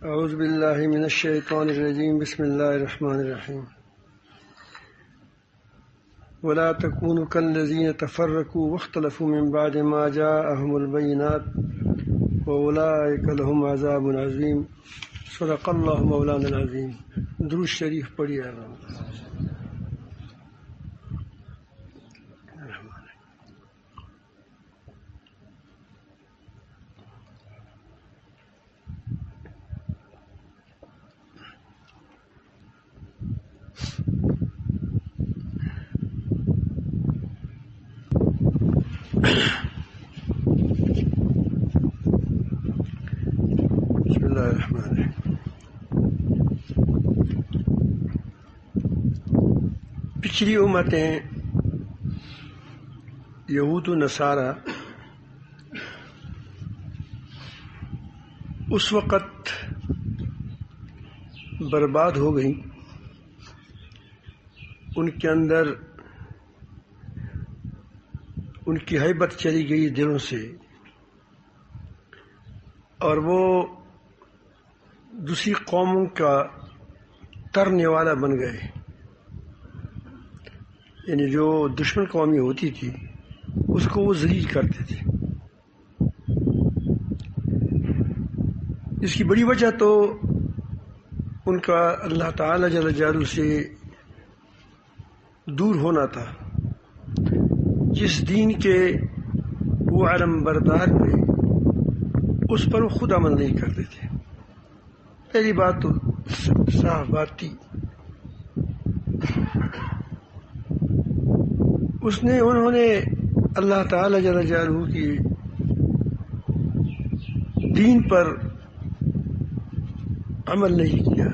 اعوذ باللہ من الشیطان الرجیم بسم اللہ الرحمن الرحیم ولا تکونوا کالذین تفرقوا واختلفوا من بعد ما جاءهم البینات واولئک لهم عذاب عظیم صدق اللہ مولانا العظیم۔ درود شریف پڑھیے۔ بسم اللہ الرحمن الرحیم۔ پچھلی امتیں یہود و نصارہ اس وقت برباد ہو گئیں، ان کے اندر ان کی ہیبت چلی گئی دلوں سے، اور وہ دوسری قوموں کا ترنے والا بن گئے، یعنی جو دشمن قومی ہوتی تھی اس کو وہ ذلیل کرتے تھے۔ اس کی بڑی وجہ تو ان کا اللہ تعالی جل جلالہ سے دور ہونا تھا۔ جس دین کے وہ علم بردار تھے اس پر وہ خود عمل نہیں کرتے تھے۔ پہلی بات تو صاف بات تھی، انہوں نے اللہ تعالی جل جلالہ کی دین پر عمل نہیں کیا۔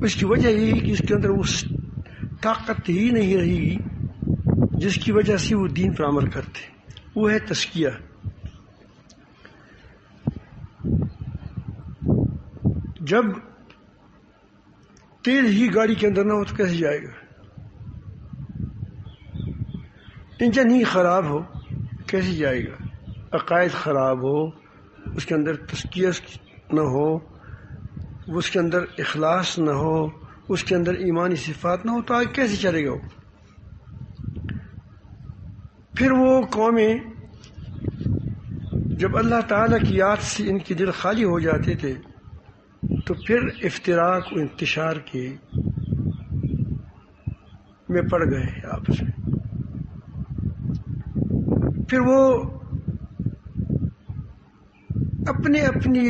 اس کی وجہ یہی کہ اس کے اندر اس طاقت ہی نہیں رہی گی جس کی وجہ سے وہ دین پر عمل کرتے، وہ ہے تزکیہ۔ جب تیل ہی گاڑی کے اندر نہ ہو تو کیسے جائے گا؟ انجن ہی خراب ہو کیسے جائے گا؟ عقائد خراب ہو، اس کے اندر تزکیہ نہ ہو، اس کے اندر اخلاص نہ ہو، اس کے اندر ایمانی صفات نہ ہو تو آگے کیسے چلے گا؟ پھر وہ قومیں جب اللہ تعالیٰ کی یاد سے ان کے دل خالی ہو جاتے تھے تو پھر افتراق و انتشار کے میں پڑ گئے آپس میں۔ پھر وہ اپنی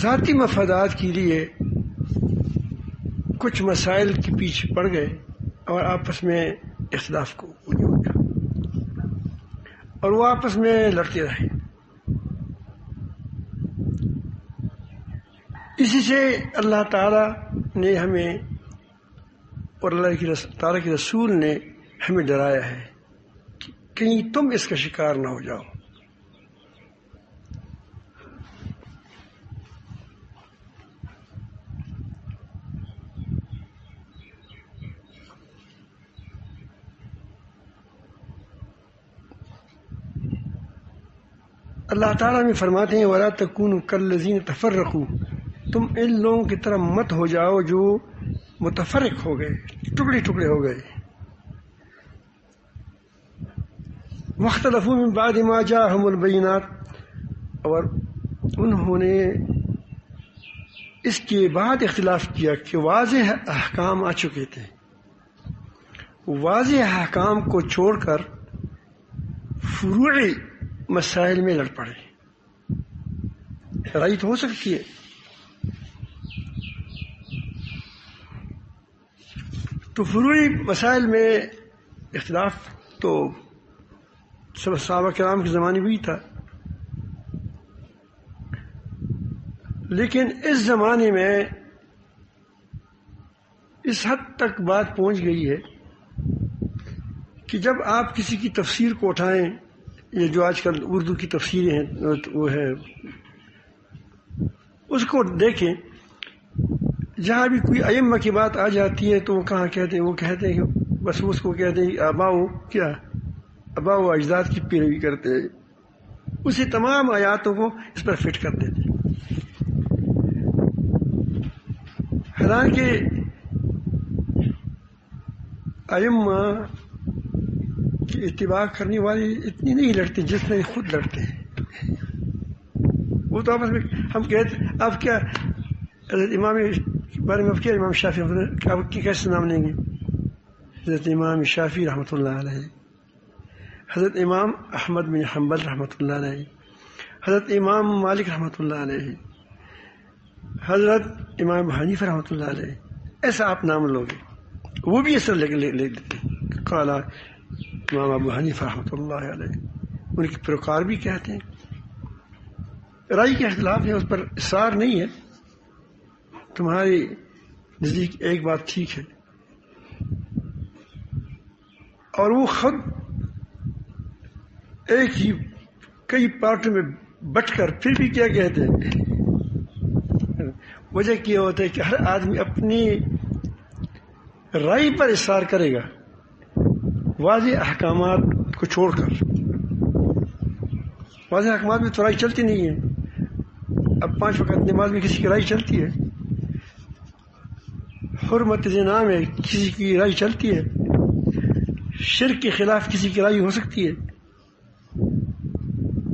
ذاتی مفادات کے لیے کچھ مسائل کے پیچھے پڑ گئے اور آپس میں اختلاف کو وجود دیا، اور وہ آپس میں لڑتے رہے۔ اسی سے اللہ تعالیٰ نے ہمیں اور اللہ تعالیٰ کے رسول نے ہمیں ڈرایا ہے کہ کہیں تم اس کا شکار نہ ہو جاؤ۔ اللہ تعالیٰ میں فرماتے ہیں وَلَا تَكُونُوا كَالَّذِينَ تَفَرَّقُوا، تم ان لوگوں کی طرح مت ہو جاؤ جو متفرق ہو گئے، ٹکڑے ٹکڑے ہو گئے۔ وَاخْتَلَفُوا مِن بَعْدِ مَا جَاءَهُمُ الْبَيِّنَاتُ، اور انہوں نے اس کے بعد اختلاف کیا کہ واضح احکام آ چکے تھے، واضح احکام کو چھوڑ کر فروعی مسائل میں لڑ پڑے۔ لڑائی تو ہو سکتی ہے، تو فروعی مسائل میں اختلاف تو سب صحابہ کرام کے زمانے بھی تھا، لیکن اس زمانے میں اس حد تک بات پہنچ گئی ہے کہ جب آپ کسی کی تفسیر کو اٹھائیں، یہ جو آج کل اردو کی تفسیریں ہیں وہ ہے، اس کو دیکھیں، جہاں بھی کوئی ائمہ کی بات آ جاتی ہے تو وہ کہاں کہتے ہیں، وہ کہتے ہیں کہ بس اس کو کہتے ہیں آباؤ و اجداد کی پیروی کرتے ہیں، اسی تمام آیاتوں کو اس پر فٹ کر دیتے ہیں۔ حالانکہ ائمہ کی اتباع کرنے والے اتنی نہیں لڑتے جتنے خود لڑتے ہیں. وہ تو آپس میں ہم کہتے اب کیا حضرت امام کے بارے میں اب کیا امام شافعی آپ کی کیسے نام لیں گے؟ حضرت امام شافعی رحمۃ اللہ علیہ، حضرت امام احمد بن حنبل رحمۃ اللہ علیہ، حضرت امام مالک رحمۃ اللہ علیہ، حضرت امام حنیفہ رحمۃ اللہ علیہ، ایسا آپ نام لوگے. وہ بھی ایسا لے لیتے ہیں قال امام ابو حنیفہ رحمۃ اللہ علیہ، ان کے پیروکار بھی کہتے ہیں. رائے کے اختلاف ہے، اس پر اصرار نہیں ہے. تمہاری نزدیک ایک بات ٹھیک ہے اور وہ خود ایک ہی کئی پارٹوں میں بٹ کر پھر بھی کیا کہتے ہیں. وجہ کیا ہوتا ہے کہ ہر آدمی اپنی رائے پر اصرار کرے گا واضح احکامات کو چھوڑ کر. واضح احکامات میں تو رائے چلتی نہیں ہے. اب 5 وقت نماز میں کسی کی رائے چلتی ہے، حرمت زنا میں کسی کی رائے چلتی ہے، شرک کے خلاف کسی کی رائے ہو سکتی ہے،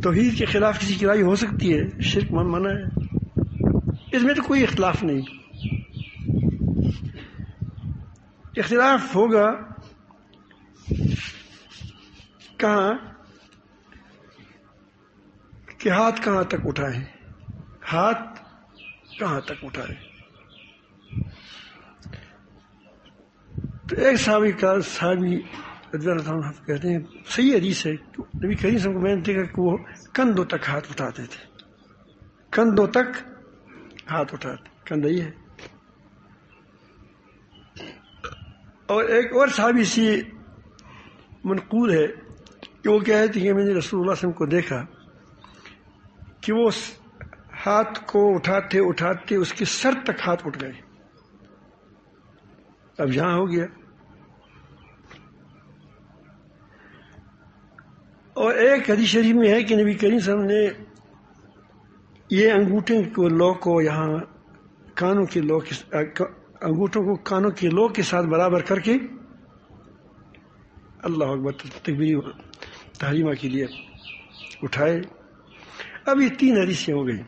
توحید کے خلاف کسی کی رائے ہو سکتی ہے، شرک منع ہے. اس میں تو کوئی اختلاف نہیں. اختلاف ہوگا کہاں کہ ہاتھ کہاں تک اٹھائے، ہاتھ کہاں تک اٹھائے. تو ایک صحابی رضی اللہ عنہ کہتے ہیں صحیح حدیث ہے، نبی کریم صلی اللہ علیہ وسلم کو میں نے دیکھا کہ وہ کندھوں تک ہاتھ اٹھاتے تھے، کندھوں تک ہاتھ اٹھاتے. کندھا یہ ہے. اور ایک اور صحابی سے منقول ہے کہ وہ کہتے ہیں کہ میں نے رسول اللہ صلی اللہ علیہ وسلم کو دیکھا کہ وہ ہاتھ کو اٹھاتے اٹھاتے اس کے سر تک ہاتھ اٹھ گئے. اب یہاں ہو گیا. اور ایک حدیث شریف میں ہے کہ نبی کریم صلی اللہ علیہ وسلم نے یہ انگوٹھے کو لو کو یہاں کانوں کے لو کے انگوٹھوں کو کانوں کے لو کے ساتھ برابر کر کے اللہ اکبر تکبیر تحریمہ کے لیے اٹھائے. اب یہ 3 حدیثیں ہو گئی.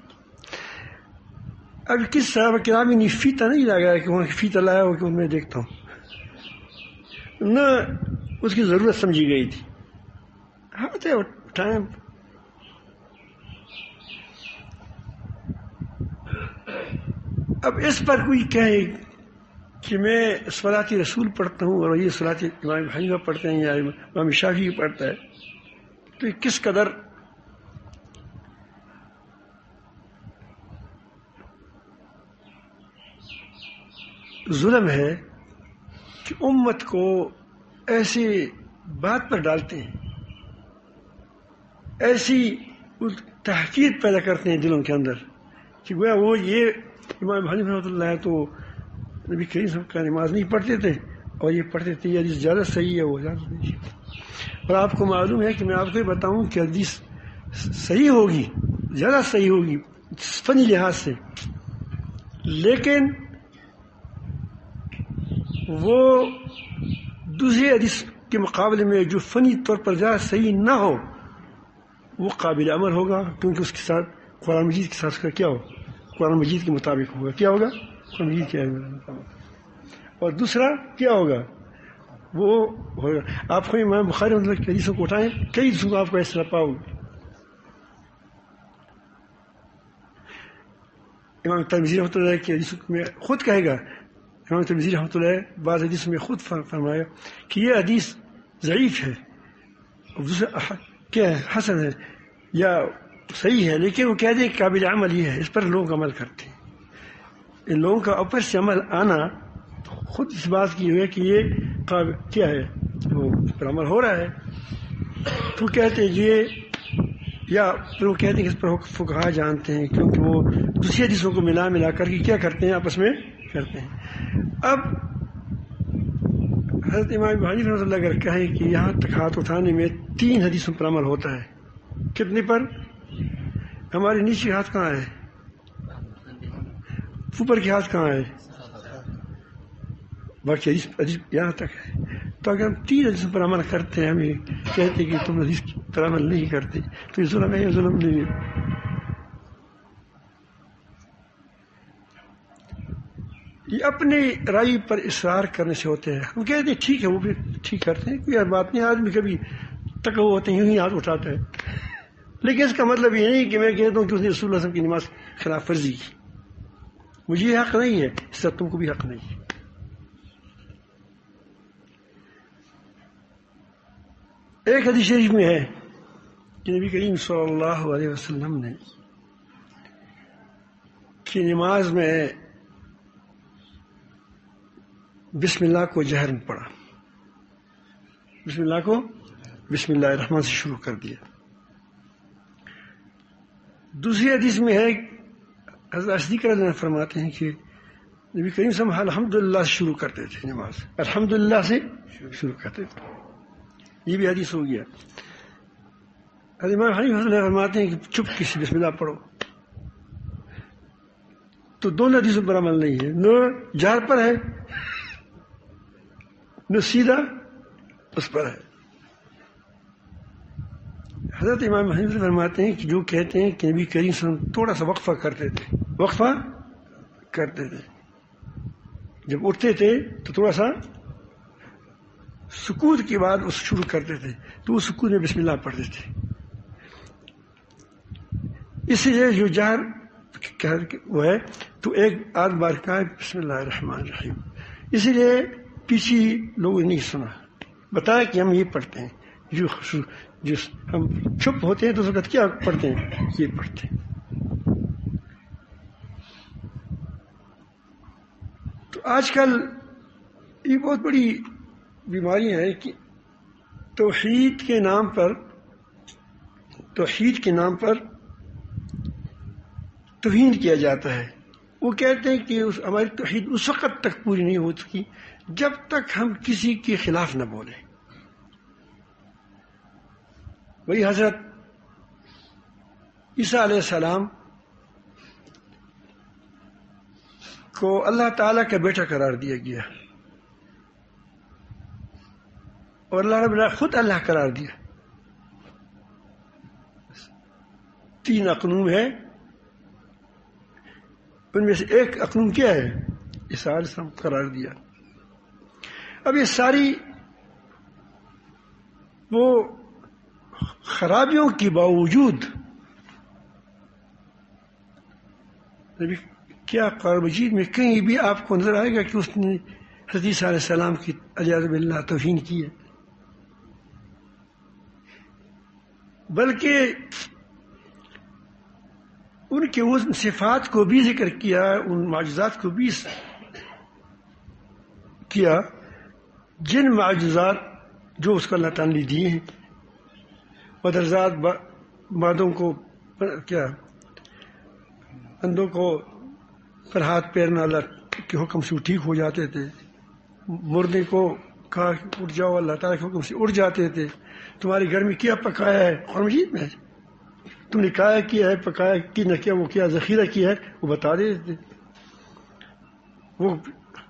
اب کس صحابہ کرام نے فیتہ نہیں لگایا کہ وہاں فیتہ لایا ہو کہ میں دیکھتا ہوں، نہ اس کی ضرورت سمجھی گئی تھی. ہاتھ اٹھائیں. اب اس پر کوئی کہے کہ میں صلاۃ رسول پڑھتا ہوں اور یہ صلاۃ امام حنیفہ پڑھتے ہیں یا امام شافعی پڑھتا ہے، تو یہ کس قدر ظلم ہے کہ امت کو ایسی بات پر ڈالتے ہیں، ایسی تحقیر پیدا کرتے ہیں دلوں کے اندر کہ گویا وہ یہ امام حنیفہ رحمۃ اللہ ہے تو نبی کریم صلی اللہ علیہ وسلم کا نماز نہیں پڑھتے تھے اور یہ پڑھتے تھے، یہ حدیث زیادہ صحیح ہے وہ زیادہ صحیح ہے. اور آپ کو معلوم ہے کہ میں آپ کو یہ بتاؤں کہ حدیث صحیح ہوگی، زیادہ صحیح ہوگی فنی لحاظ سے، لیکن وہ دوسری حدیث کے مقابلے میں جو فنی طور پر زیادہ صحیح نہ ہو وہ قابل عمل ہوگا، کیونکہ اس کے ساتھ قرآن مجید کے ساتھ اس کا کیا ہو، قرآن مجید کے مطابق ہوگا. کیا ہوگا؟ قرآن مجید کے مطابق. اور دوسرا کیا ہوگا؟ وہ ہوگا آپ کو امام بخاری رحمۃ اللہ کی حدیثوں کو اٹھائیں، کئی حدیثوں کو آپ کو ایسا پاؤ گے. امام ترمذی رحمۃ اللہ کی حدیثوں میں خود کہے گا، امام ترمذی رحمۃ اللہ بعض حدیث میں خود فرمایا کہ یہ حدیث ضعیف ہے، دوسرا کیا ہے حسن ہے یا صحیح ہے، لیکن وہ کہہ دیں کہ قابل عمل یہ ہے، اس پر لوگ عمل کرتے ہیں. ان لوگوں کا اوپر سے عمل آنا خود اس بات کی ہے کہ یہ قابل کیا ہے، وہ اس پر عمل ہو رہا ہے. تو کہتے ہیں یہ، یا پھر وہ کہتے ہیں کہ اس پر فقہا جانتے ہیں، کیونکہ وہ دوسری حدیثوں کو ملا کر کے کیا کرتے ہیں، آپس میں کرتے ہیں. اب حضرت امام ابو حنیفہ رحمۃ اللہ اگر کہیں کہ یہاں تک ہاتھ اٹھانے میں 3 حدیثوں پر عمل ہوتا ہے، کتنے پر؟ ہمارے نیچے ہاتھ کہاں ہے؟ اوپر کے ہاتھ کہاں ہے؟ باقی حدیث یہاں تک ہے. تو اگر ہم 3 حدیثوں پر عمل کرتے ہیں، ہمیں کہتے ہیں کہ تم حدیث پر عمل نہیں کرتے، تو یہ ظلم ہے یا ظلم نہیں ہے؟ یہ اپنے رائے پر اصرار کرنے سے ہوتے ہیں. ہم کہتے ہیں ٹھیک ہے، وہ بھی ٹھیک کرتے ہیں، کوئی بات نہیں. آدمی کبھی تکو ہوتے ہیں، یوں ہی ہاتھ اٹھاتا ہے. لیکن اس کا مطلب یہ نہیں کہ میں کہتا ہوں کہ اس نے رسول اللہ صلی اللہ علیہ وسلم کی نماز خلاف ورزی کی. مجھے یہ حق نہیں ہے، اس سے تم کو بھی حق نہیں ہے. ایک حدیث شریف میں ہے کہ نبی کریم صلی اللہ علیہ وسلم نے کہ نماز میں بسم اللہ کو جہر میں پڑھا، بسم اللہ کو بسم اللہ الرحمن سے شروع کر دیا. دوسری حدیث میں ہے حضرت صدیق رضی اللہ عنہ فرماتے ہیں کہ نبی کریم صلی اللہ علیہ وسلم الحمدللہ سے شروع کرتے تھے نماز، الحمدللہ سے شروع کرتے تھے. یہ بھی حدیث ہو گیا. حضرت امام حنیفہ رحمۃ اللہ فرماتے ہیں کہ چپ کسی بسم اللہ پڑھو. تو دونوں حدیثوں پر عمل نہیں ہے، نہ جہر پر ہے نہ سیدھا اس پر ہے. حضرت امام حنیفہ فرماتے ہیں کہ جو کہتے ہیں کہ نبی کریم صلی اللہ علیہ وسلم تھوڑا سا وقفہ کرتے تھے، وقفہ کرتے تھے، جب اٹھتے تھے تو تھوڑا سا سکوت کے بعد اس شروع کرتے تھے، تو وہ سکوت میں بسم اللہ پڑھتے تھے. اس لیے جو جہر وہ ہے تو ایک آدھ بار کہا بسم اللہ الرحمن الرحیم. اسی لیے پیچھے لوگوں نے نہیں سنا، بتایا کہ ہم یہ پڑھتے ہیں. جو ہم چپ ہوتے ہیں تو اس وقت کیا پڑھتے ہیں؟ یہ پڑھتے ہیں. تو آج کل یہ بہت بڑی بیماری ہے کہ توحید کے نام پر توہین کیا جاتا ہے. وہ کہتے ہیں کہ ہماری توحید اس وقت تک پوری نہیں ہو سکی جب تک ہم کسی کے خلاف نہ بولیں. وہی حضرت عیسیٰ علیہ السلام کو اللہ تعالیٰ کا بیٹا قرار دیا گیا اور اللہ رب العالمین خود اللہ قرار دیا. 3 اقنوم ہے، ان میں سے ایک اقنوم کیا ہے؟ عیسیٰ علیہ السلام قرار دیا. اب یہ ساری وہ خرابیوں کے باوجود نبی کیا قرآن مجید میں کہیں بھی آپ کو نظر آئے گا کہ اس نے حضرت عیسیٰ علیہ السلام کی علیہ باللہ توہین کی ہے؟ بلکہ ان کے اس صفات کو بھی ذکر کیا، ان معجزات کو بھی کیا جن معجزات جو اس کو اللہ تعالیٰ نے دیے ہیں. بدرزاد بادوں کو کیا اندھوں کو پر ہاتھ پیرنا اللہ کے حکم سے ٹھیک ہو جاتے تھے. مردے کو کہا کہ اٹھ جاؤ، اللہ تعالیٰ کے حکم سے اٹھ جاتے تھے. تمہارے گھر میں کیا پکایا ہے؟ قرآن مجید میں تم نے کہا کیا ہے، پکایا کی نہ کیا، وہ کیا ذخیرہ کیا ہے وہ بتا دیتے تھے. وہ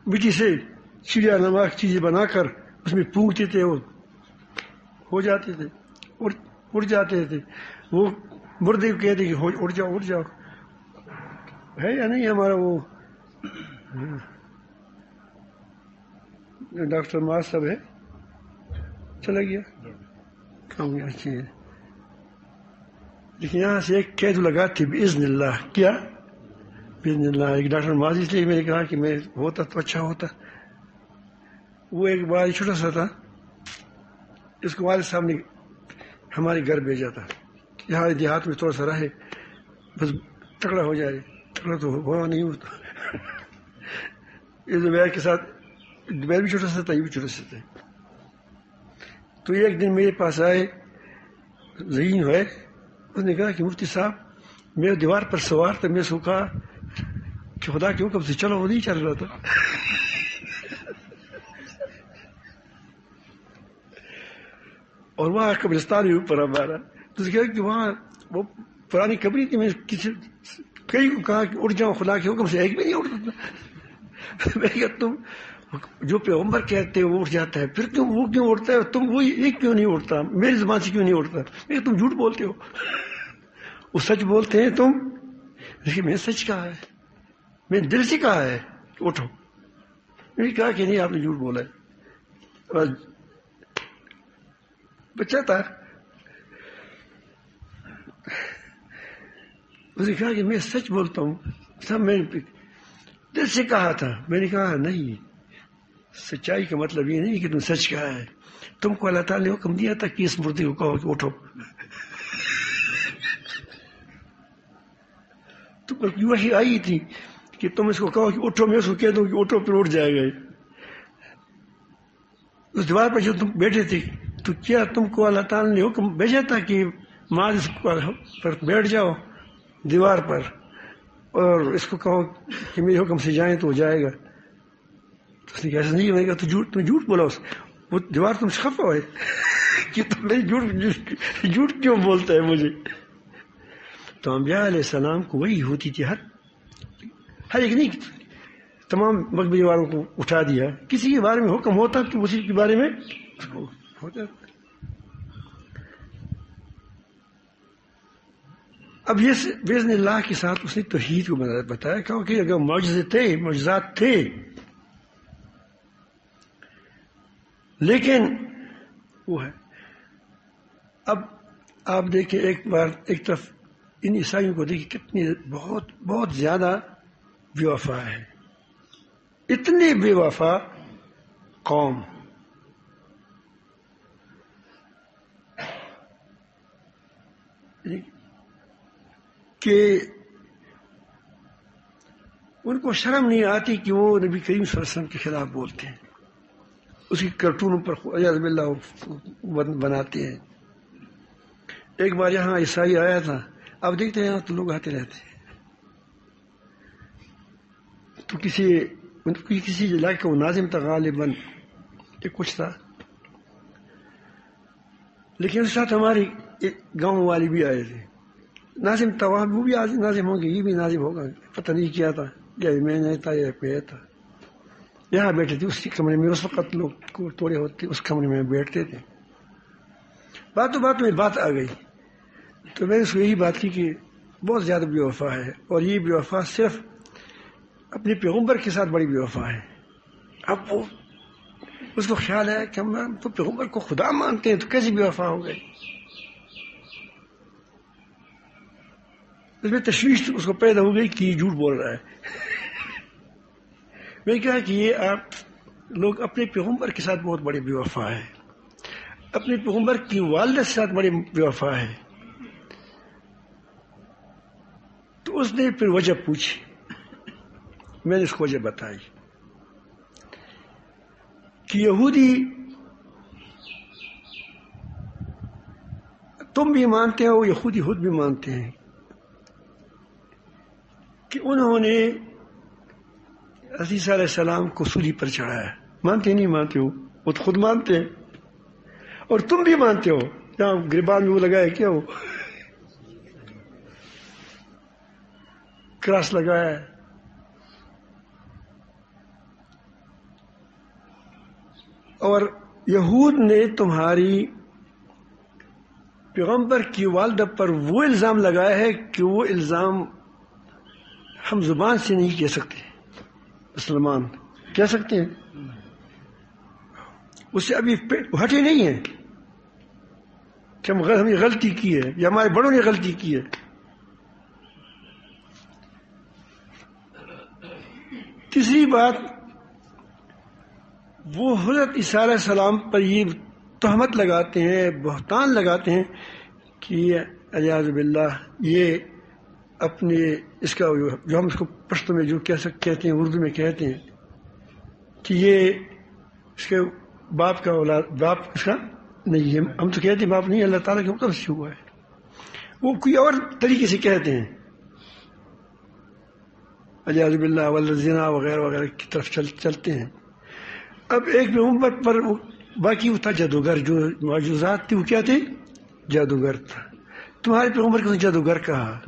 مٹی سے چڑیا نماک چیزیں بنا کر اس میں پونگتے تھے، وہ ہو جاتے تھے، اڑ جاتے تھے. وہ مردے کو کہتے کہ اڑ جاؤ اڑ جاؤ. ہے یا نہیں ہمارا وہ ڈاکٹر معاذ صاحب ہے؟ چلا گیا کام اچھی ہے. لیکن یہاں سے ایک قید لگا تھی باذن اللہ. کیا باذن اللہ؟ ایک ڈاکٹر معاذ، اس لیے میں نے کہا کہ میں ہوتا تو اچھا ہوتا. وہ ایک بار چھوٹا سا تھا، اس کو والد صاحب نے ہمارے گھر بھیجا تھا. یہاں دیہات میں تھوڑا سا رہے، بس تکڑا ہو جائے. تکڑا تو ہوا نہیں ہوتا. یہ زبیر کے ساتھ زبیر بھی چھوٹا سا تھا، یہ بھی چھوٹا سا تھا. تو ایک دن میرے پاس آئے، ذہین ہوئے. اس نے کہا کہ مفتی صاحب میرے دیوار پر سوار تھا، میں سو کہا کہ خدا کے حکم سے چلو، وہ نہیں چل رہا تھا. اور وہاں قبرستان بھی اوپر ہمارا. تو کہا کہ وہاں وہ پرانی کبری تھی، میں کسی کئی کو کہا کہ اٹھ جاؤ خدا کے حکم سے، ایک بھی نہیں اٹھتا. میں کہا تم جو پیغمبر کہتے ہیں وہ اٹھ جاتا ہے، پھر تم وہ کیوں اٹھتا ہے، تم وہی ایک کیوں نہیں اٹھتا، میری زبان سے کیوں نہیں اٹھتا؟ میں تم جھوٹ بولتے ہو. وہ سچ بولتے ہیں تم، لیکن میں سچ کہا ہے، میں دل سے کہا ہے کہ اٹھو. میں نے کہا کہ نہیں آپ نے جھوٹ بولا ہے. بس بچہ تھا، اس نے کہا کہ میں سچ بولتا ہوں، سب میں نے دل سے کہا تھا. میں نے کہا نہیں، سچائی کا مطلب یہ نہیں کہ تم سچ کہا ہے، تم کو اللہ تعالیٰ نے حکم دیا تھا کہ اس مردے کو کہو کہ اٹھو. تم کو وحی آئی تھی کہ تم اس کو کہو کہ اٹھو، میں اس کو کہہ دوں کہ اٹھو، پھر اٹھ جائے گا. اس دیوار پر جو تم بیٹھے تھے تو کیا تم کو اللہ تعالیٰ نے حکم بھیجا تھا کہ ماں پر بیٹھ جاؤ دیوار پر اور اس کو کہو کہ میرے حکم سے جائیں تو وہ جائے گا؟ تو اس نے کہا ایسا نہیں ہوئے گا، تو جھوٹ بولا. وہ دیوار تم سے خفا ہوئے کہ تم میری جھوٹ کیوں بولتا ہے مجھے. تو انبیاء علیہ السلام کو وہی ہوتی تھی، ہر ایک نہیں تمام مقبری والوں کو اٹھا دیا. کسی کے بارے میں حکم ہوتا تو اسی کے بارے میں ہوتا. اب یہ باذن اللہ کے ساتھ اس نے توحید کو بتایا، کیونکہ اگر معجزات تھے لیکن وہ ہے. اب آپ دیکھیں ایک بار ایک طرف ان عیسائیوں کو دیکھیں کتنی بہت زیادہ بے وفا ہے، اتنی بے وفا قوم. کہ ان کو شرم نہیں آتی کہ وہ نبی کریم صلی اللہ علیہ وسلم کے خلاف بولتے ہیں، اس کی کرٹونوں پر اعوذ باللہ بناتے ہیں. ایک بار یہاں عیسائی آیا تھا، اب دیکھتے ہیں یہاں تو لوگ آتے رہتے ہیں، تو کسی علاقے کا وہ ناظم تھا غالباً کہ کچھ تھا، لیکن اس ساتھ ہماری گاؤں والے بھی آئے تھے. ناظم تھا وہاں، وہ بھی ناظم ہوں گے، یہ بھی ناظم ہوگا، پتہ نہیں کیا تھا، یا میں نہیں تھا یا کوئی تھا. یہاں بیٹھے تھے اسی کمرے میں، اس وقت لوگ تھوڑے ہوتے اس کمرے میں بیٹھتے تھے. باتوں میں بات آ گئی تو میں نے اس کو یہی بات کی کہ بہت زیادہ بے وفا ہے، اور یہ بے وفا صرف اپنے پیغمبر کے ساتھ بڑی بے وفا ہے. اب وہ اس کو خیال ہے کہ ہم تو پیغمبر کو خدا مانتے ہیں تو کیسی بے وفا ہو گئے. اس میں تشویش اس کو پیدا ہو گئی کہ یہ جھوٹ بول رہا ہے. میں نے کہا کہ یہ آپ لوگ اپنے پیغمبر کے ساتھ بہت بڑے بے وفا ہے، اپنے پیغمبر کی والدہ کے ساتھ بڑے بے وفا ہے. تو اس نے پھر وجہ پوچھی، میں نے اس کو وجہ بتائی کہ یہودی تم بھی مانتے ہو، یہودی خود بھی مانتے ہیں کہ انہوں نے عیسیٰ علیہ السلام کو سولی پر چڑھایا. مانتے نہیں مانتے ہو؟ وہ تو خود مانتے ہیں، اور تم بھی مانتے ہو. جہاں گریبان میں وہ لگایا کیا، وہ کراس لگایا ہے. اور یہود نے تمہاری پیغمبر کی والدہ پر وہ الزام لگایا ہے کہ وہ الزام ہم زبان سے نہیں کہہ سکتے، مسلمان کہہ سکتے ہیں، اس سے ابھی ہٹے نہیں ہیں کہ ہم نے غلطی کی ہے یا ہمارے بڑوں نے غلطی کی ہے. تیسری بات، وہ حضرت عیسیٰ علیہ السلام پر یہ تہمت لگاتے ہیں، بہتان لگاتے ہیں کہ اعوذ باللہ یہ اپنے اس کا جو ہم اس کو پشتو میں جو کہتے ہیں، اردو میں کہتے ہیں کہ یہ اس کے باپ کا اولاد، باپ اس کا نہیں ہے. ہم تو کہتے ہیں باپ نہیں، اللہ تعالیٰ کے حکم سے ہوا ہے. وہ کوئی اور طریقے سے کہتے ہیں، اعوذ باللہ والزنا وغیرہ وغیرہ کی طرف چلتے ہیں. اب ایک پیغمبر پر باقی وہ تھا جادوگر، جو معجزات تھی وہ کیا تھے؟ جادوگر تھا. تمہارے پیغمبر کو جادوگر کہا،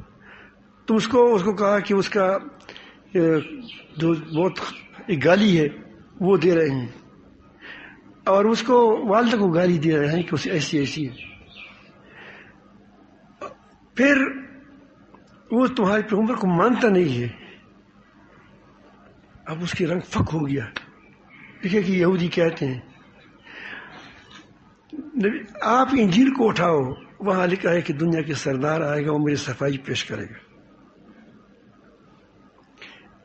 تم اس کو کہا کہ اس کا جو بہت ایک گالی ہے وہ دے رہے ہیں، اور اس کو والدہ کو گالی دے رہے ہیں کہ اسے ایسی ہے. پھر وہ تمہارے پیغمبر کو مانتا نہیں ہے. اب اس کی رنگ فک ہو گیا. دیکھیے کہ یہودی کہتے ہیں آپ انجیل کو اٹھاؤ، وہاں لکھا ہے کہ دنیا کے سردار آئے گا، وہ میری صفائی پیش کرے گا.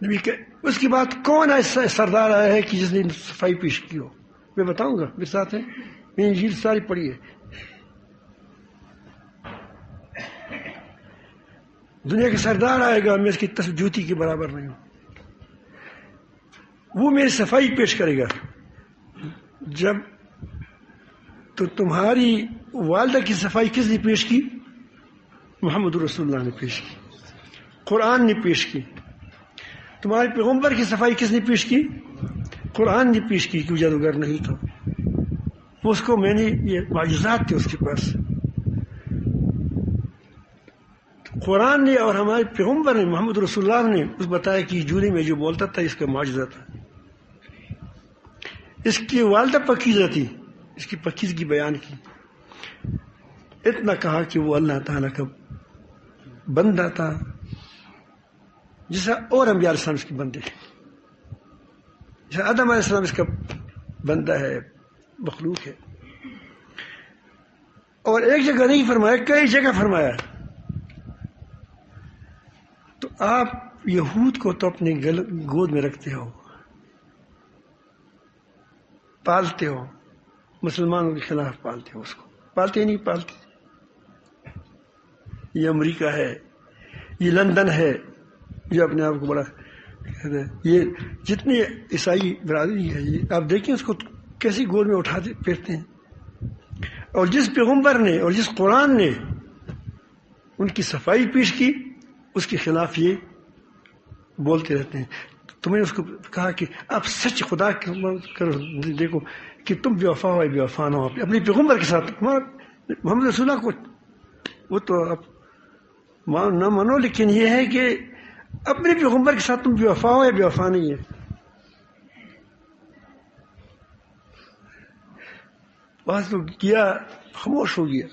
نبی کہ اس کی بات کون ایسا سردار آیا ہے کہ جس نے صفائی پیش کی ہو؟ میں بتاؤں گا، میرے ساتھ ہے، میں انجیل ساری پڑھی ہے. دنیا کے سردار آئے گا، میں اس کی جوتی کے برابر نہیں ہوں، وہ میری صفائی پیش کرے گا. جب تو تمہاری والدہ کی صفائی کس نے پیش کی؟ محمد رسول اللہ نے پیش کی، قرآن نے پیش کی. تمہارے پیغمبر کی صفائی کس نے پیش کی؟ قرآن نے پیش کی کہ وہ جادوگر نہیں تھا. اس کو میں نے یہ معجزات تھے اس کے پاس. قرآن نے اور ہمارے پیغمبر نے محمد رسول اللہ نے اس بتایا کہ جولی میں جو بولتا تھا اس کا معجزہ تھا. اس کی والدہ پکیزہ تھی، اس کی پکیزگی بیان کی. اتنا کہا کہ وہ اللہ تعالیٰ کا بندہ تھا جیسا اور انبیاء علیہ السلام اس کے بندے ہیں، جیسا آدم علیہ السلام اس کا بندہ ہے، مخلوق ہے. اور ایک جگہ نہیں فرمایا، کئی جگہ فرمایا. تو آپ یہود کو تو اپنے گود میں رکھتے ہو، پالتے ہو، مسلمانوں کے خلاف پالتے ہو. اس کو پالتے نہیں پالتے. یہ امریکہ ہے، یہ لندن ہے جو اپنے آپ کو بڑا کہتے ہیں. یہ جتنی عیسائی برادری ہے، یہ آپ دیکھیں اس کو کیسی گود میں اٹھاتے پھرتے ہیں. اور جس پیغمبر نے اور جس قرآن نے ان کی صفائی پیش کی، اس کے خلاف یہ بولتے رہتے ہیں. تو میں نے اس کو کہا کہ آپ سچ خدا دیکھو کہ تم بے وفا ہو، بے وفا نہ ہو اپنے پیغمبر کے ساتھ. محمد رسول اللہ کو وہ تو آپ نہ مانو، لیکن یہ ہے کہ اپنے پیغمبر کے ساتھ تم بے وفا ہو یا بے وفا نہیں ہے. بات تو کیا، خاموش ہو گیا.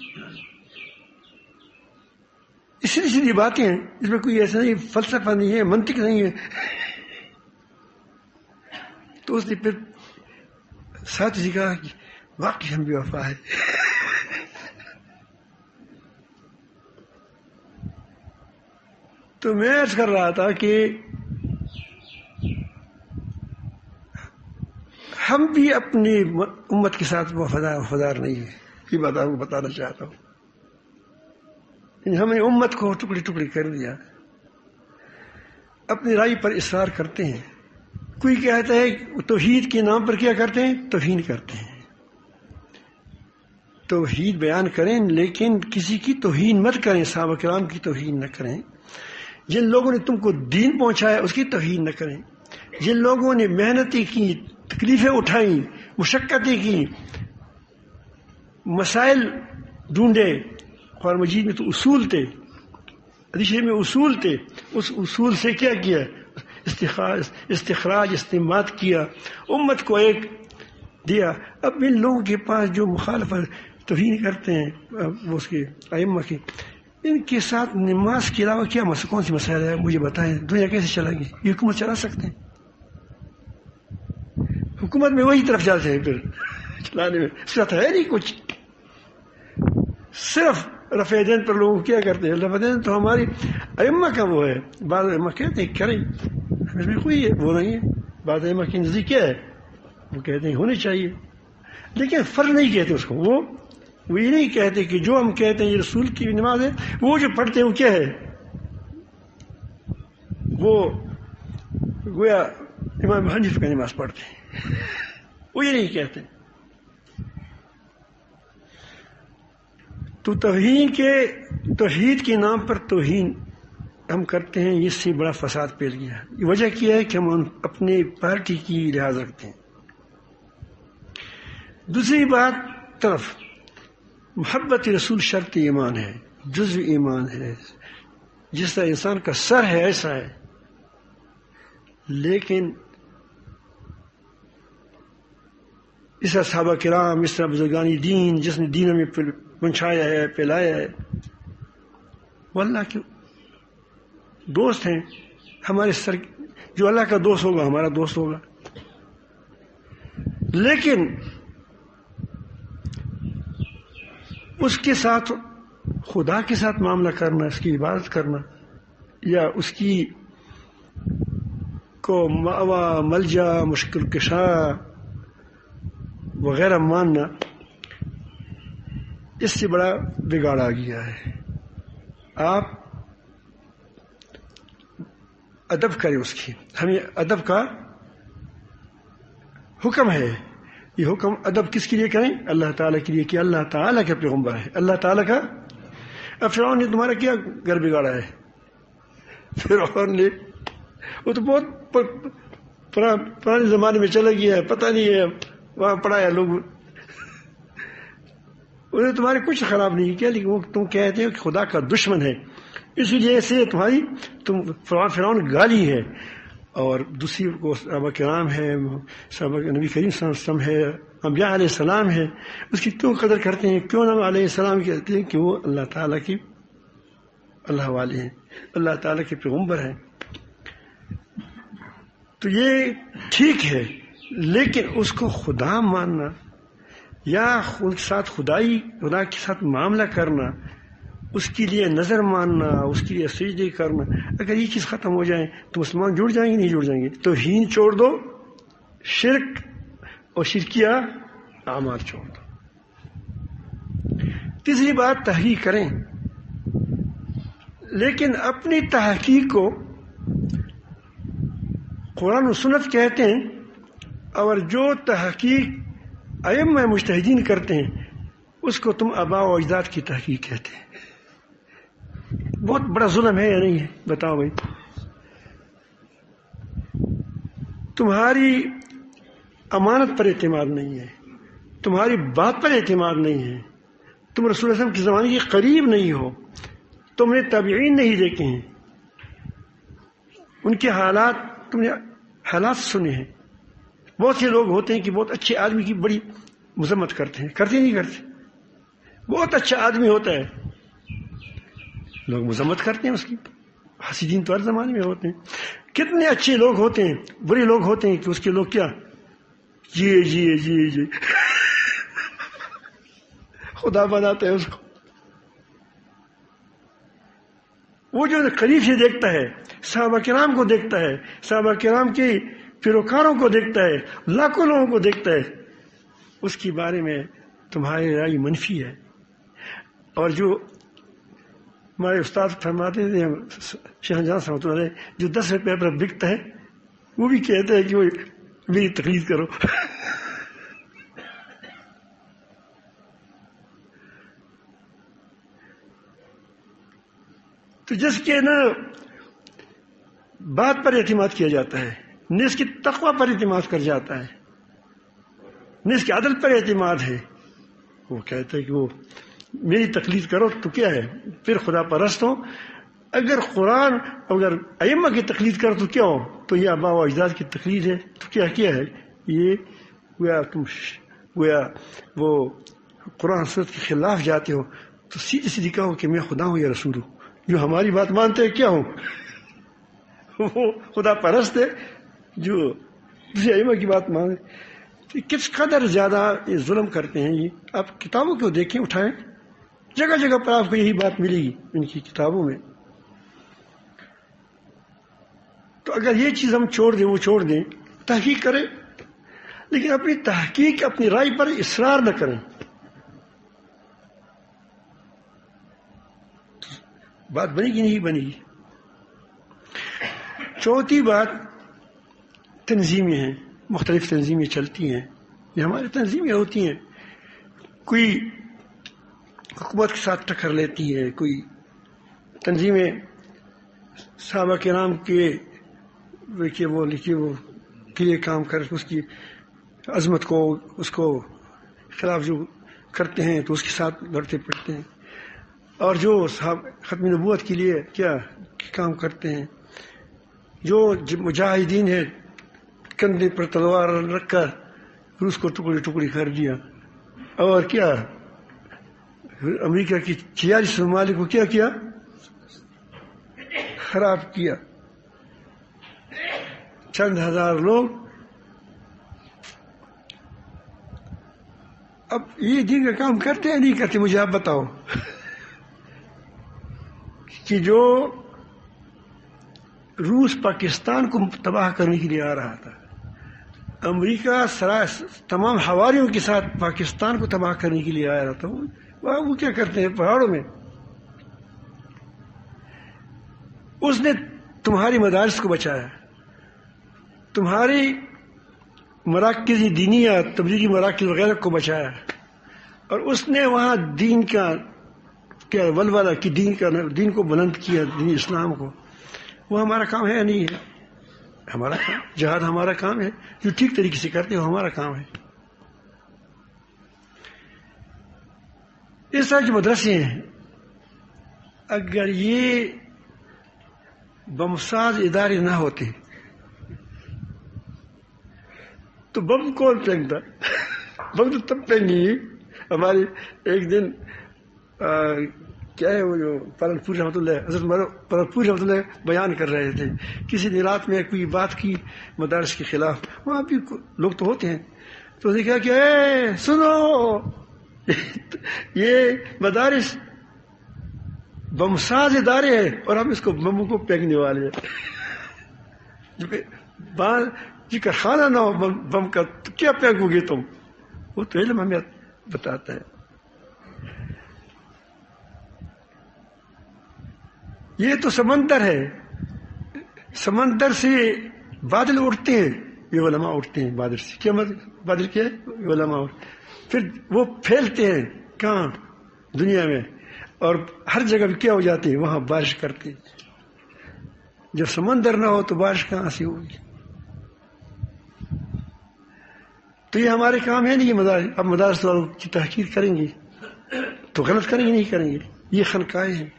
سیدھی سیدھی باتیں ہیں، اس میں کوئی ایسا نہیں فلسفہ نہیں ہے، منطق نہیں ہے. تو اس نے پھر ساتھ ہی کہا کہ واقعی ہم بے وفا ہے. تو میں عرض کر رہا تھا کہ ہم بھی اپنی امت کے ساتھ وفادار نہیں ہیں. یہ بات آپ کو بتانا چاہتا ہوں. ہم نے امت کو ٹکڑی ٹکڑی کر دیا، اپنی رائے پر اصرار کرتے ہیں. کوئی کہتا ہے توحید کے نام پر کیا کرتے ہیں؟ توہین کرتے ہیں. توحید بیان کریں لیکن کسی کی توہین مت کریں، صحابہ کرام کی توہین نہ کریں. جن لوگوں نے تم کو دین پہنچایا اس کی توہین نہ کریں. جن لوگوں نے محنتیں کی، تکلیفیں اٹھائیں، مشقتیں کی، مسائل ڈھونڈے. قرآن مجید میں تو اصول تھے، حدیث میں اصول تھے. اس اصول سے کیا کیا؟ استخراج استنباط کیا، امت کو ایک دیا. اب ان لوگوں کے پاس جو مخالفت توہین کرتے ہیں وہ اس کے ائمہ کی، ان کے ساتھ نماز کے علاوہ کیا کون سی مسائل ہے مجھے بتائیں. دنیا کیسے چلائیں گے؟ یہ حکومت چلا سکتے ہیں؟ حکومت میں وہی طرف جاتے ہیں، پھر چلانے میں ساتھ ہے نہیں کچھ. صرف رفع دین پر لوگ کیا کرتے ہیں؟ رفع دین تو ہماری ائمہ کا وہ ہے. بعض ائمہ کہتے ہیں کریں، اس میں کوئی وہ نہیں ہے. بعض ائمہ کی نزدیک کیا ہے؟ وہ کہتے ہیں ہونی چاہیے، لیکن فرض نہیں کہتے اس کو. وہ یہ نہیں کہتے کہ جو ہم کہتے ہیں یہ رسول کی نماز ہے، وہ جو پڑھتے ہیں وہ کیا ہے؟ وہ گویا امام حنیفہ کا نماز پڑھتے ہیں. وہ یہ نہیں کہتے. تو توحید کے نام پر توہین ہم کرتے ہیں، اس سے بڑا فساد پھیل گیا. وجہ کیا ہے کہ ہم اپنے پارٹی کی لحاظ رکھتے ہیں. دوسری بات طرف محبت رسول شرط ایمان ہے. جزو ایمان ہے. جس طرح انسان کا سر ہے ایسا ہے، لیکن اس طرح صحابہ کرام، اس طرح بزرگان دین جس نے دین میں پہنچایا ہے، پھیلایا ہے، وہ اللہ کے دوست ہیں. ہمارے سر جو اللہ کا دوست ہوگا ہمارا دوست ہوگا. لیکن اس کے ساتھ خدا کے ساتھ معاملہ کرنا، اس کی عبادت کرنا، یا اس کی کو مأویٰ، ملجا، مشکل کشا وغیرہ ماننا، اس سے بڑا بگاڑ آ گیا ہے. آپ ادب کریں اس کی. ہمیں ادب کا حکم ہے. یہ حکم ادب کس کے لیے کریں؟ اللہ تعالیٰ کے لیے، کہ اللہ تعالیٰ کے پیغمبر ہے، اللہ تعالیٰ کا. اب فرعون نے تمہارا کیا گھر بگاڑا ہے؟ فرعون نے، وہ تو بہت پرانے زمانے میں چلا گیا ہے، پتہ نہیں ہے وہاں پڑھا ہے لوگ. انہوں نے تمہارے کچھ خراب نہیں کیا، لیکن وہ تم کہتے ہو کہ خدا کا دشمن ہے، اس لیے سے تمہاری فرعون گالی ہے. اور دوسری کو صحابہ کرام ہے، صحابہ نبی کریم صلی اللہ علیہ وسلم ہے، انبیاء علیہ السلام ہے، اس کی کیوں قدر کرتے ہیں؟ کیوں نام علیہ السلام کہتے ہیں؟ کہ وہ اللہ تعالیٰ کی اللہ والے ہیں، اللہ تعالیٰ کے پیغمبر ہیں. تو یہ ٹھیک ہے، لیکن اس کو خدا ماننا یا خود ساتھ خدا کے ساتھ معاملہ کرنا، اس کے لیے نظر ماننا، اس کے لیے سجدے کرنا، اگر یہ چیز ختم ہو جائے تو مسلمان جڑ جائیں گے نہیں جڑ جائیں گے؟ توہین چھوڑ دو، شرک اور شرکیہ اعمال چھوڑ دو. تیسری بات، تحقیق کریں، لیکن اپنی تحقیق کو قرآن و سنت کہتے ہیں، اور جو تحقیق ائمہ مجتہدین کرتے ہیں اس کو تم آباء و اجداد کی تحقیق کہتے ہیں. بہت بڑا ظلم ہے یا نہیں ہے؟ بتاؤ بھائی. تمہاری امانت پر اعتماد نہیں ہے، تمہاری بات پر اعتماد نہیں ہے، تم رسول اللہ صلی اللہ علیہ وسلم کے زمانے کے قریب نہیں ہو، تم نے تابعین نہیں دیکھے ہیں، ان کے حالات تم نے حالات سنے ہیں. بہت سے لوگ ہوتے ہیں کہ بہت اچھے آدمی کی بڑی مذمت کرتے ہیں، کرتے نہیں کرتے؟ بہت اچھا آدمی ہوتا ہے، لوگ مذمت کرتے ہیں اس کی. حسیدین تو ہر زمانے میں ہوتے ہیں. کتنے اچھے لوگ ہوتے ہیں، برے لوگ ہوتے ہیں کہ اس کے لوگ کیا جی خدا بناتے ہیں اس کو. وہ جو قریب سے دیکھتا ہے، صحابہ کرام کو دیکھتا ہے، صحابہ کرام کے پیروکاروں کو دیکھتا ہے، لاکھوں لوگوں کو دیکھتا ہے، اس کے بارے میں تمہاری رائے منفی ہے. اور جو ہمارے استاد فرماتے تھے شیخ جان صاحب علیہ، جو 10 روپے پر بکتا ہے وہ بھی کہتے ہیں کہ وہ میری تقلید کرو. تو جس کے نہ بات پر اعتماد کیا جاتا ہے، نہ اس کی تقوی پر اعتماد کر جاتا ہے، نہ اس کے عدل پر اعتماد ہے، وہ کہتا ہے کہ وہ میری تقلید کرو تو کیا ہے؟ پھر خدا پرست ہو. اگر قرآن اگر ائمہ کی تقلید کرو تو کیا ہو؟ تو یہ آباء و اجداد کی تقلید ہے. تو کیا ہے یہ؟ گویا وہ قرآن سنت کے خلاف جاتے ہو. تو سیدھی سیدھی کہو کہ میں خدا ہوں یا رسول ہوں. جو ہماری بات مانتے ہیں کیا ہوں؟ وہ خدا پرست ہے جو دوسرے ائمہ کی بات مانے. کس قدر زیادہ یہ ظلم کرتے ہیں. یہ آپ کتابوں کو دیکھیں، اٹھائیں، جگہ جگہ پر آپ کو یہی بات ملے گی ان کی کتابوں میں. تو اگر یہ چیز ہم چھوڑ دیں، وہ چھوڑ دیں، تحقیق کریں، لیکن اپنی تحقیق اپنی رائے پر اصرار نہ کریں. بات بنے گی نہیں بنے گی. چوتھی بات، تنظیمیں ہیں، مختلف تنظیمیں چلتی ہیں. یہ ہماری تنظیمیں ہوتی ہیں، کوئی حکومت کے ساتھ ٹکر لیتی ہے، کوئی تنظیمیں صحابہ کرام کے وہ لیے کام کر اس کی عظمت کو، اس کو خلاف جو کرتے ہیں تو اس کے ساتھ لڑتے پڑتے ہیں. اور جو ختم نبوت کے لیے کیا کام کرتے ہیں، جو مجاہدین ہیں کندھے پر تلوار رکھ کر روس کو ٹکڑی ٹکڑی کر دیا، اور کیا امریکہ کی 46 ممالک کو کیا خراب کیا. چند ہزار لوگ. اب یہ دین کا کام کرتے ہیں نہیں کرتے؟ مجھے آپ بتاؤ کہ جو روس پاکستان کو تباہ کرنے کے لیے آ رہا تھا، امریکہ تمام حواریوں کے ساتھ پاکستان کو تباہ کرنے کے لیے آیا رہا تھا، وہ کیا کرتے ہیں پہاڑوں میں؟ اس نے تمہاری مدارس کو بچایا، تمہاری مراکز دینیہ تبلیغی مراکز وغیرہ کو بچایا، اور اس نے وہاں دین کا کیا ولولہ کی دین کو بلند کیا، دین اسلام کو. وہ ہمارا کام ہے یا نہیں ہے؟ ہمارا کام، جہاد ہمارا کام ہے، جو ٹھیک طریقے سے کرتے ہو ہمارا کام ہے. اس طرح کے مدرسے ہیں، اگر یہ بمساز ادارے نہ ہوتے تو بم کون پھینکتا؟ بم تو تب پھینکیں گے. ہمارے ایک دن کیا ہے وہ جو پالن پور رحمۃ اللہ، حضرت پالن پور رحمۃ اللہ بیان کر رہے تھے، کسی نے رات میں کوئی بات کی مدارس کے خلاف، وہاں بھی لوگ تو ہوتے ہیں، تو انہوں نے کہا کہ اے سنو یہ مدارس بمساز ادارے ہیں اور ہم اس کو بم کو پھینکنے والے ہیں. جی کا خانہ نہ ہو بم کا تو کیا پھینکو گے تم؟ وہ تو علم ہمیں بتاتا ہے. یہ تو سمندر ہے، سمندر سے بادل اڑتے ہیں، یہ علماء اڑتے ہیں بادل سے. کیا مطلب بادل کیا ہے؟ یہ علماء پھر وہ پھیلتے ہیں کہاں؟ دنیا میں، اور ہر جگہ بھی کیا ہو جاتے ہیں؟ وہاں بارش کرتے ہیں. جب سمندر نہ ہو تو بارش کہاں سے ہوگی؟ تو یہ ہمارے کام ہے نہیں. مدارس اب مدارس والوں کی تحقیر کریں گے تو غلط کریں گے نہیں کریں گے؟ یہ خانقاہیں ہیں،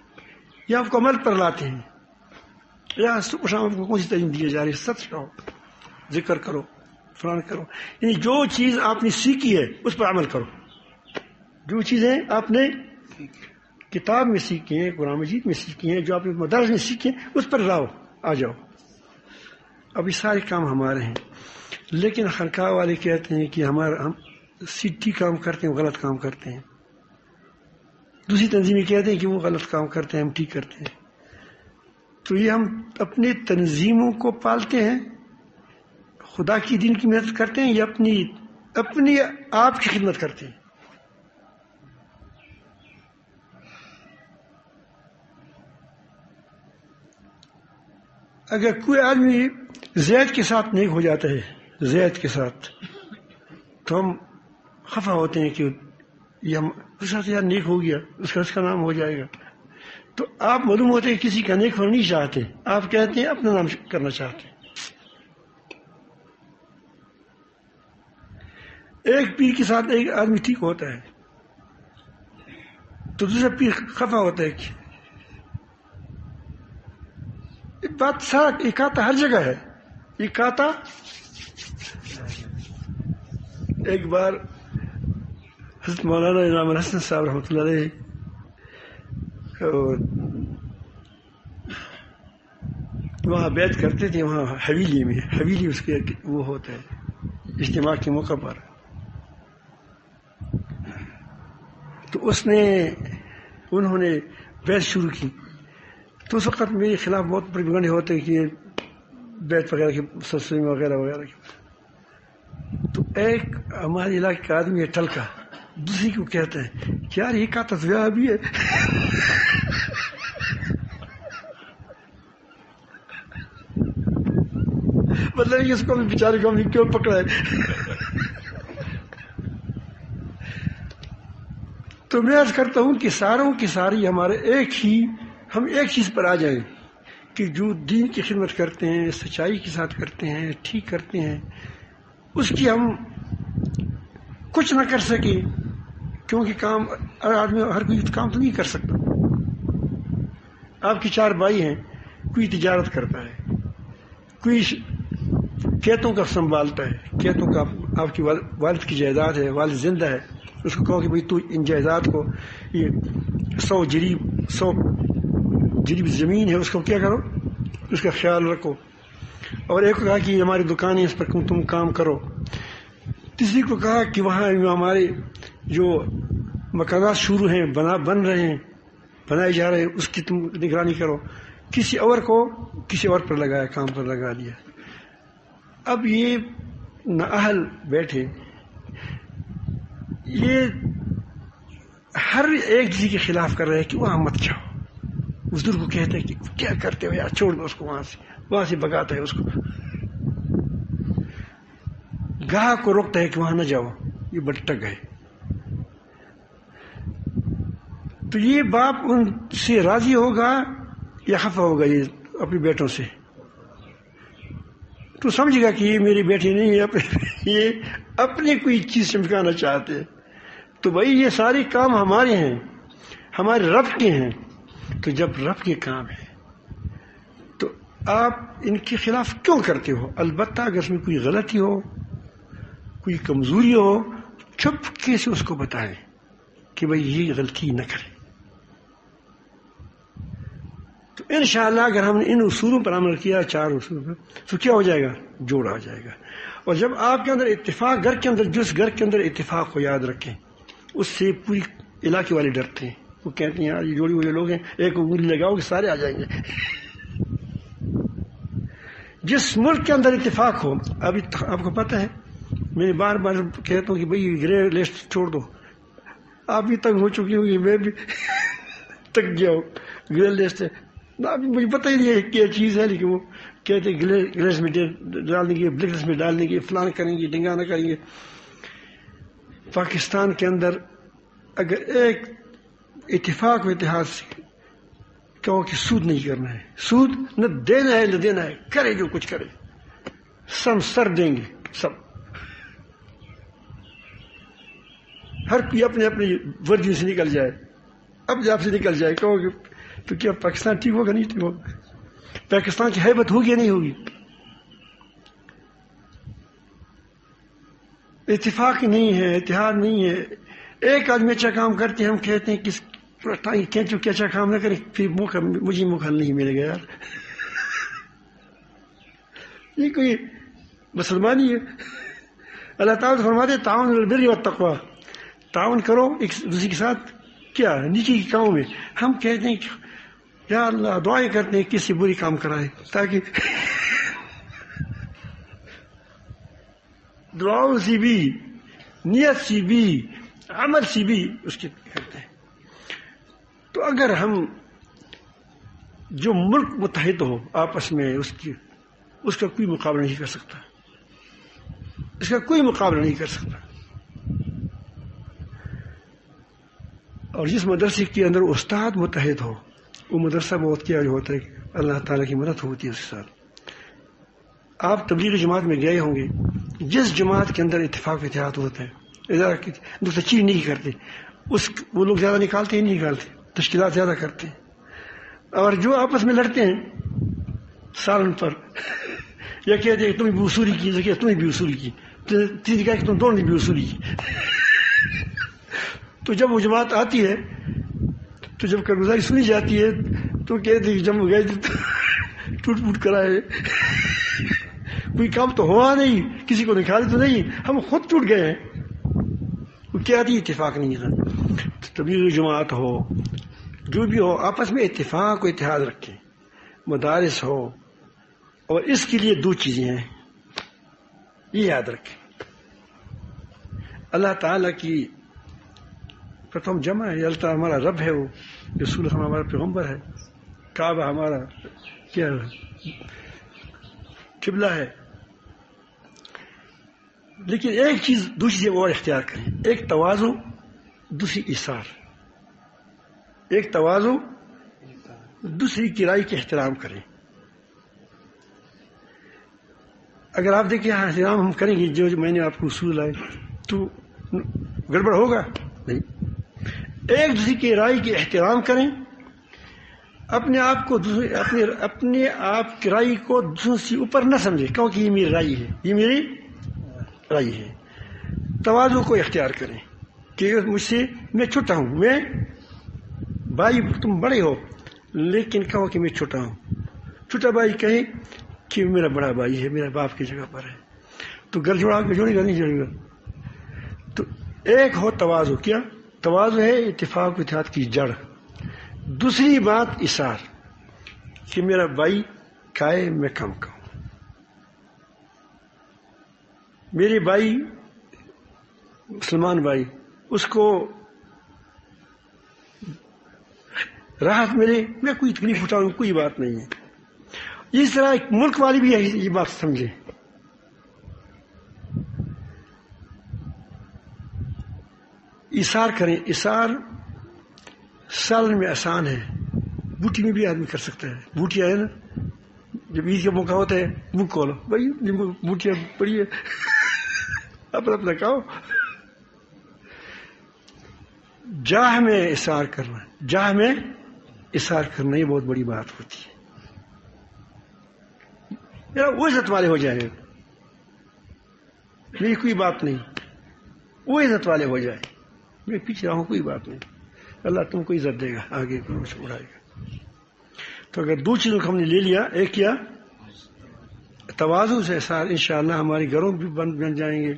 یہ آپ کو عمل پر لاتے ہیں. یا صبح شام آپ کو کون سی تعلیم دی جا رہی ہے؟ ست رہو، ذکر کرو، فلان کرو. یعنی جو چیز آپ نے سیکھی ہے اس پر عمل کرو. جو چیزیں آپ نے کتاب میں سیکھی ہیں، قرآن مجید میں سیکھی ہیں، جو آپ نے مدارس میں سیکھی ہیں، اس پر لاؤ، آ جاؤ. اب یہ سارے کام ہمارے ہیں. لیکن خانقاہ والے کہتے ہیں کہ ہم ٹھیک کام کرتے ہیں، وہ غلط کام کرتے ہیں. دوسری تنظیمیں کہتے ہیں کہ وہ غلط کام کرتے ہیں، ہم ٹھیک کرتے ہیں. تو یہ ہم اپنی تنظیموں کو پالتے ہیں، خدا کی دین کی مدد کرتے ہیں، یا اپنی آپ کی خدمت کرتے ہیں؟ اگر کوئی آدمی زید کے ساتھ نیک ہو جاتا ہے، زید کے ساتھ، تو ہم خفا ہوتے ہیں کہ یہ ہم اس کے ساتھ نیک ہو گیا، اس کا نام ہو جائے گا. تو آپ معلوم ہوتے ہیں کسی کا نیک ہونا نہیں چاہتے، آپ کہتے ہیں اپنا نام کرنا چاہتے ہیں. ایک پیر کے ساتھ ایک آدمی ٹھیک ہوتا ہے تو دوسرا پیر خفا ہوتا ہے کہ یہ بات سارا اکاتا ہر جگہ ہے. اکاتا ایک بار حضرت مولانا انعام الحسن صاحب رحمۃ اللہ علیہ وہاں بیعت کرتے تھے، وہاں حویلی میں، حویلی اس کے وہ ہوتا ہے اجتماع کے موقع پر. تو انہوں نے بیعت شروع کی. تو اس وقت میرے خلاف بہت پروپیگنڈے ہوتے کہ بیعت وغیرہ کے سلسلے میں وغیرہ وغیرہ کے. تو ایک ہمارے علاقے کا آدمی ہے ٹلکا، دوسری کو کہتا ہے کہ یار یہ کا تصویہ بھی ہے. مطلب کہ اس کو بیچارے کو ہم نے کیوں پکڑا ہے؟ تو میں عرض کرتا ہوں کہ ساروں کی ساری ہم ایک چیز پر آ جائیں کہ جو دین کی خدمت کرتے ہیں، سچائی کے ساتھ کرتے ہیں، ٹھیک کرتے ہیں، اس کی ہم کچھ نہ کر سکیں، کیونکہ کام ہر آدمی ہر کوئی کام تو نہیں کر سکتا. آپ کے 4 بھائی ہیں، کوئی تجارت کرتا ہے، کوئی کھیتوں کا سنبھالتا ہے، کھیتوں کا آپ کی والد کی جائیداد ہے، والد زندہ ہے، اس کو کہو کہ بھائی تو ان جائیداد کو، یہ 100 جریب زمین ہے، اس کو کیا کرو، اس کا خیال رکھو. اور ایک کو کہا کہ ہماری دکانیں، اس پر تم کام کرو. تیسری کو کہا کہ وہاں ہمارے جو مکانات شروع ہیں، بن رہے ہیں، بنائے جا رہے ہیں، اس کی تم نگرانی کرو. کسی اور پر لگایا، کام پر لگا دیا. اب یہ نااہل بیٹھے، یہ ہر ایک چیز کے خلاف کر رہے ہیں کہ وہاں مت جاؤ. بزرگ کو کہتے ہیں کہ کیا کرتے ہو یار، چھوڑ دو اس کو، وہاں سے بگاتا ہے اس کو. گاہک کو روکتا ہے کہ وہاں نہ جاؤ، یہ بٹک گئے. تو یہ باپ ان سے راضی ہوگا یا خفا ہوگا یہ اپنے بیٹوں سے؟ تو سمجھے گا کہ یہ میری بیٹی نہیں ہے، یہ اپنی کوئی چیز چمکانا چاہتے ہیں. تو بھائی یہ سارے کام ہمارے ہیں، ہمارے رب کے ہیں. تو جب رب کے کام ہیں تو آپ ان کے خلاف کیوں کرتے ہو؟ البتہ اگر اس میں کوئی غلطی ہو، کوئی کمزوری ہو، چپکے سے اس کو بتائیں کہ بھائی یہ غلطی نہ کریں. تو انشاءاللہ اگر ہم نے ان اصولوں پر عمل کیا، 4 اصولوں پر، تو کیا ہو جائے گا؟ جوڑا ہو جائے گا. اور جب آپ کے اندر اتفاق، گھر کے اندر، جس گھر کے اندر اتفاق کو یاد رکھیں، اس سے پوری علاقے والے ڈرتے ہیں. وہ کہتے ہیں یار یہ جوڑے ہوئے لوگ ہیں، ایک انگلی لگاؤ کہ سارے آ جائیں گے. جس ملک کے اندر اتفاق ہو، ابھی آپ کو پتہ ہے، میں بار بار کہتا ہوں کہ بھائی گرے لسٹ چھوڑ دو. آپ بھی تنگ ہو چکی ہوگی، میں بھی تک گیا ہوں. گرے لسٹ مجھے پتہ ہی نہیں ہے کیا چیز ہے، لیکن وہ کہتے ہیں گلیس میں ڈالنے کی، بلیک لسٹ میں ڈالنے کی، فلان کریں گے، ڈنگانا کریں گے. پاکستان کے اندر اگر ایک اتفاق و اتحاد سے کہو کہ سود نہیں کرنا ہے، سود نہ دینا ہے، نہ دینا ہے، کرے جو کچھ کرے، سم سر دیں گے سب. ہر کوئی اپنے اپنے ورجن سے نکل جائے، اب آپ سے نکل جائے، کہو کہ تو کیا پاکستان ٹھیک ہوگا؟ نہیں ٹھیک ہوگا. پاکستان کی ہیبت ہوگی یا نہیں ہوگی؟ اتفاق نہیں ہے، اتحاد نہیں ہے. ایک آدمی اچھا کام کرتے ہیں، ہم کہتے ہیں کس کہ اچھا کام نہ کریں، پھر مجھے موقع نہیں ملے گا. یار یہ کوئی مسلمانی ہے؟ اللہ تعالیٰ فرماتے تعاون البر والتقوی، تعاون کرو ایک دوسرے کے ساتھ کیا نیکی کے کاموں میں. ہم کہتے ہیں کہ یا اللہ دعائیں کرتے ہیں کسی بری کام کرائے، تاکہ دعاؤں سے بھی، نیت سے بھی، عمل سے بھی اس کے کرتے ہیں. تو اگر ہم جو ملک متحد ہو آپس میں، اس کا کوئی مقابلہ نہیں کر سکتا، اس کا کوئی مقابلہ نہیں کر سکتا. اور جس مدرسے کے اندر استاد متحد ہو، وہ مدرسہ بہت کیا ہوتا ہے کہ اللہ تعالیٰ کی مدد ہوتی ہے اس کے ساتھ. آپ تبلیغ جماعت میں گئے ہوں گے، جس جماعت کے اندر اتفاق اتحاد ہوتا ہے، دوسرا چیز نہیں کرتے، وہ لوگ زیادہ نکالتے ہی نہیں نکالتے، تشکیلات زیادہ کرتے ہیں. اور جو آپس میں لڑتے ہیں سالن پر، یا کہتے ہیں تم نے بھی وصولی کی، تم نے بھی وصولی کی، تیسری کہا کہ تم دونوں نے بھی وصولی کی. تو جب وہ جماعت آتی ہے، تو جب کارگزاری سنی جاتی ہے، تو کہتے ہیں جب وہ گئے ٹوٹ پوٹ کرائے، کوئی کام تو ہوا نہیں، کسی کو نکالے تو نہیں، ہم خود ٹوٹ گئے ہیں. وہ کیا تھی؟ اتفاق نہیں تھا. تبلیغ جماعت ہو، جو بھی ہو، آپس میں اتفاق و اتحاد رکھیں. مدارس ہو، اور اس کے لیے 2 چیزیں ہیں، یہ یاد رکھیں. اللہ تعالیٰ کی پرتھم جمع ہے، اللہ تعالیٰ ہمارا رب ہے، وہ رسول ہمارا پیغمبر ہے، کعبہ ہمارا کیا قبلہ ہے. لیکن ایک چیز، دوسری چیز اور اختیار کریں، ایک تواضع، دوسری ایثار. ایک تواضع، دوسری کی رائے کے احترام کریں. اگر آپ دیکھیں احترام ہم کریں گے، جو میں نے آپ کو اصول لائے، تو گڑبڑ ہوگا نہیں. ایک دوسرے کی رائے کے احترام کریں. اپنے آپ کو اپنے آپ کی رائے کو دوسروں سے اوپر نہ سمجھے، کیونکہ یہ میری رائے ہے، یہ میری رائے ہے۔ تواضع کو اختیار کریں کہ مجھ سے میں چھوٹا ہوں، میں بھائی تم بڑے ہو لیکن کہو کہ میں چھوٹا ہوں، چھوٹا بھائی کہے کہ میرا بڑا بھائی ہے، میرا باپ کی جگہ پر ہے، تو گھر جوڑا کے جوڑے گا نہیں جوڑے گا۔ تو ایک ہو تواضع، کیا تواضع ہے؟ اتفاق و اتحاد کی جڑ۔ دوسری بات اثار، کہ میرا بھائی کھائے میں کم کھاؤں، میرے بھائی مسلمان بھائی اس کو راحت ملے، میں کوئی تکلیف اٹھاؤں، کوئی بات نہیں ہے۔ اس طرح ملک والے بھی یہ بات سمجھے۔ اثار کریں۔ اثار سال میں آسان ہے، بوٹی میں بھی آدمی کر سکتا ہے۔ بوٹیاں ہے نا، جب عید کا موقع ہوتا ہے منہ کھولو، بھائی بوٹیاں پڑی ہے اپنا اپنا کھاؤ۔ جاہ میں اثار کرنا، جاہ میں اثار کرنا یہ بہت بڑی بات ہوتی ہے۔ وہ عزت والے ہو جائیں، میری کوئی بات نہیں، وہ عزت والے ہو جائیں، میں پیچھے رہوں، کوئی بات نہیں، اللہ تم کو عزت دے گا، آگے اڑائے گا۔ تو اگر دو چیزوں کو ہم نے لے لیا، ایک کیا تواضع سے اثار، انشاءاللہ ہمارے گھروں بھی بن جائیں گے۔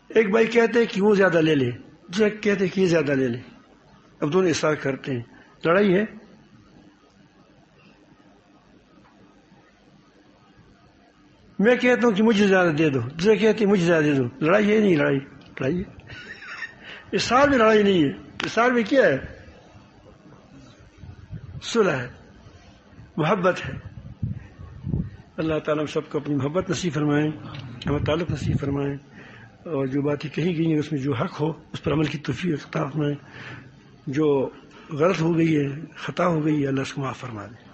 ایک بھائی کہتے ہیں کہ وہ زیادہ لے لے، دوسرا کہتے ہیں کہ یہ زیادہ لے لے، اب دونوں اثار کرتے ہیں، لڑائی ہے۔ میں کہتا ہوں کہ مجھے زیادہ دے دو، دوسرے کہتے ہیں مجھے زیادہ دے دو، لڑائی ہے نہیں؟ لڑائی ہے۔ اثار میں لڑائی نہیں ہے، اثار میں کیا ہے؟ صلح ہے، محبت ہے۔ اللہ تعالیٰ ہم سب کو اپنی محبت نصیب فرمائیں، ہمیں تعلق نصیب فرمائیں، اور جو باتیں کہی گئی ہیں اس میں جو حق ہو اس پر عمل کی توفیق عطا فرمائیں، جو غلط ہو گئی ہے، خطا ہو گئی ہے، اللہ اس کو معاف فرما دے۔